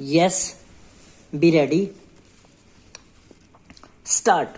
Yes, be ready. Start.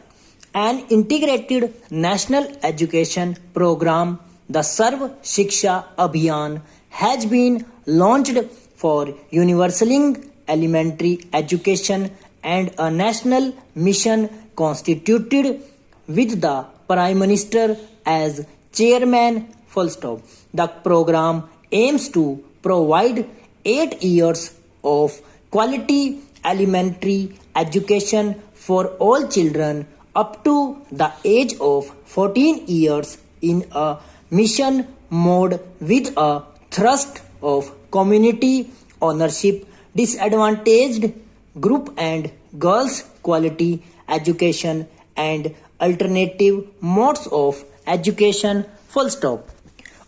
An integrated national education program, the Sarv Shiksha Abhiyan, has been launched for universalizing elementary education and a national mission constituted with the Prime Minister as chairman. Full stop. The program aims to provide 8 years of quality elementary education for all children up to the age of 14 years in a mission mode with a thrust of community ownership, disadvantaged group and girls quality education and alternative modes of education. Full stop.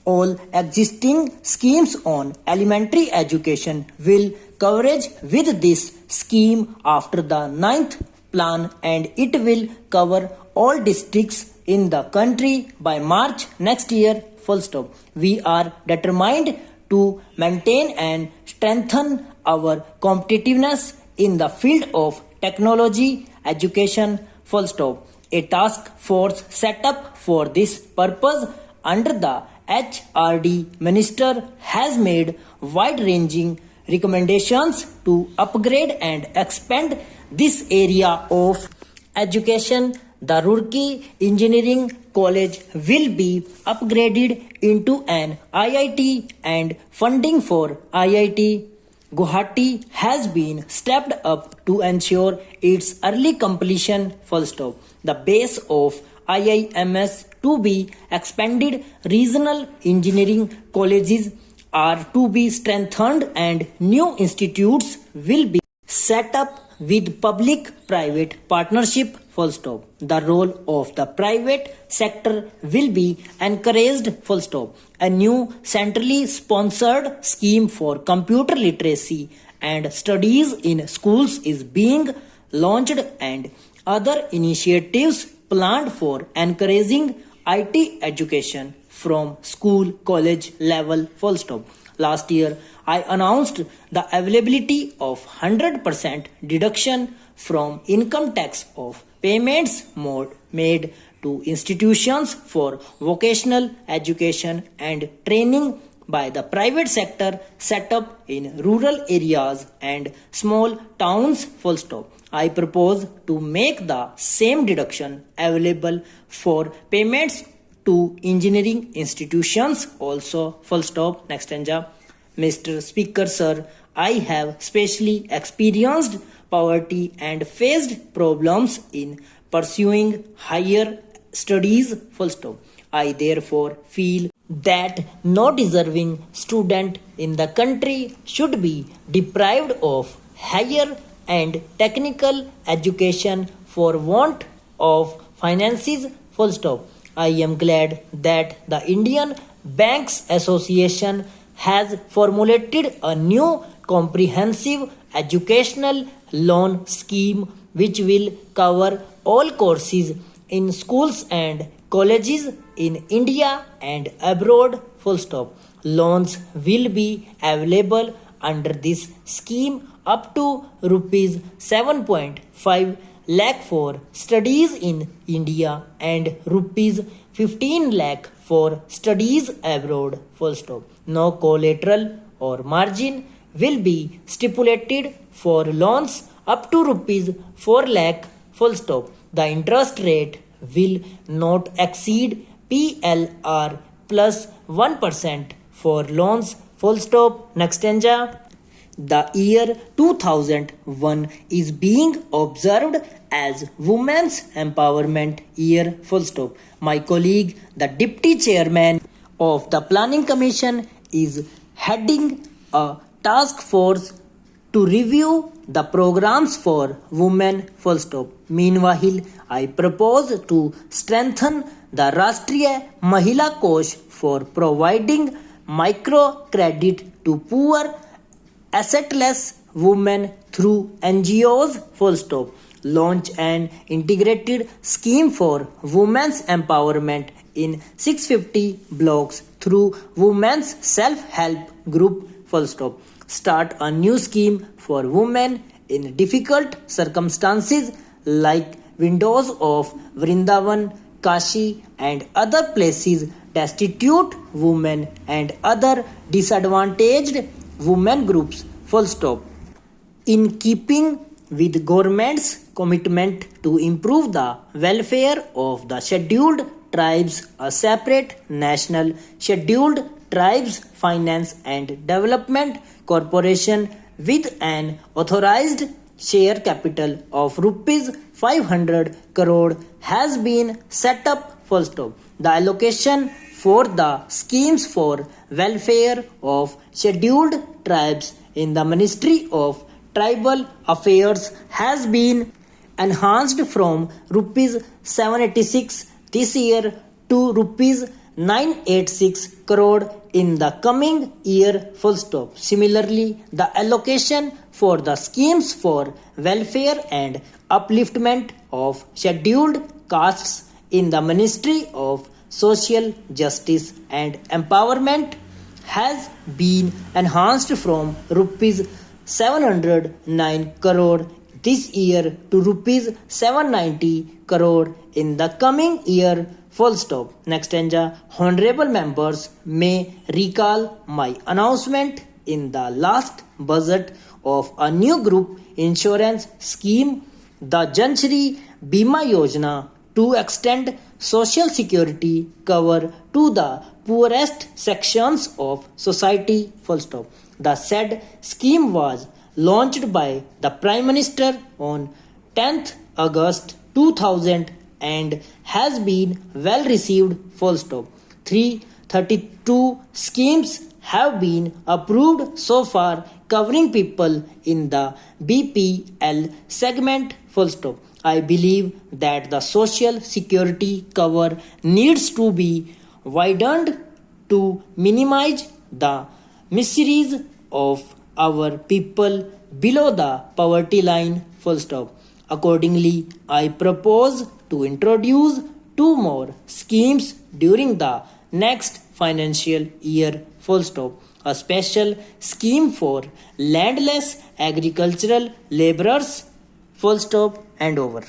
All existing schemes on elementary education will coverage with this scheme after the ninth plan, and it will cover all districts in the country by March next year. Full stop. We are determined to maintain and strengthen our competitiveness in the field of technology education. Full stop. A task force set up for this purpose under the HRD Minister has made wide-ranging recommendations to upgrade and expand this area of education. The Roorkee Engineering College will be upgraded into an IIT, and funding for IIT Guwahati has been stepped up to ensure its early completion. Full stop. The base of IIMS to be expanded. Regional engineering colleges are to be strengthened and new institutes will be set up with public-private partnership. Full stop. The role of the private sector will be encouraged. Full stop. A new centrally sponsored scheme for computer literacy and studies in schools is being launched, and other initiatives planned for encouraging IT education from school college level. Full stop. Last year I announced the availability of 100% deduction from income tax of payments made to institutions for vocational education and training by the private sector set up in rural areas and small towns. Full stop. I propose to make the same deduction available for payments to engineering institutions also. Full stop. Next stanza. Mr. Speaker, sir, I have specially experienced poverty and faced problems in pursuing higher studies. Full stop. I therefore feel that no deserving student in the country should be deprived of higher and technical education for want of finances. Full stop. I am glad that the Indian Banks Association has formulated a new comprehensive educational loan scheme which will cover all courses in schools and colleges in India and abroad. Full stop. Loans will be available under this scheme up to rupees 7.5 lakh for studies in India and rupees 15 lakh for studies abroad. Full stop. No collateral or margin will be stipulated for loans up to rupees 4 lakh. Full stop. The interest rate will not exceed PLR plus 1% for loans. Full stop. Next stanza. The year 2001 is being observed as Women's Empowerment Year. Full stop. My colleague, the Deputy Chairman of the Planning Commission, is heading a task force to review the programs for women. Full stop. Meanwhile, I propose to strengthen the Rashtriya Mahila Kosh for providing microcredit to poor assetless women through NGOs. Full stop. Launch an integrated scheme for women's empowerment in 650 blocks through women's self-help group. Full stop. start a new scheme for women in difficult circumstances like windows of Vrindavan, Kashi, and other places destitute women and other disadvantaged women groups. Full stop. In keeping with government's commitment to improve the welfare of the scheduled tribes, a separate national scheduled tribes finance and development corporation with an authorized share capital of rupees 500 crore has been set up. Full stop. The allocation for the schemes for welfare of scheduled tribes in the Ministry of Tribal Affairs has been enhanced from rupees 786 this year to rupees 986 crore in the coming year. Full stop. Similarly, the allocation for the schemes for welfare and upliftment of scheduled castes in the Ministry of Social Justice and Empowerment has been enhanced from rupees 709 crore this year to rupees 790 crore in the coming year. Full stop. Next stanza. Honorable members may recall my announcement in the last budget of a new group insurance scheme, the Janshri Bima Yojana, to extend social security cover to the poorest sections of society. Full stop. The said scheme was launched by the Prime Minister on 10th August 2000 and has been well received. Full stop. 332 schemes have been approved so far covering people in the BPL segment. Full stop. I believe that the social security cover needs to be widened to minimize the miseries of our people below the poverty line. Full stop. Accordingly, I propose to introduce 2 more schemes during the next financial year. Full stop. A special scheme for landless agricultural laborers. Full stop and over.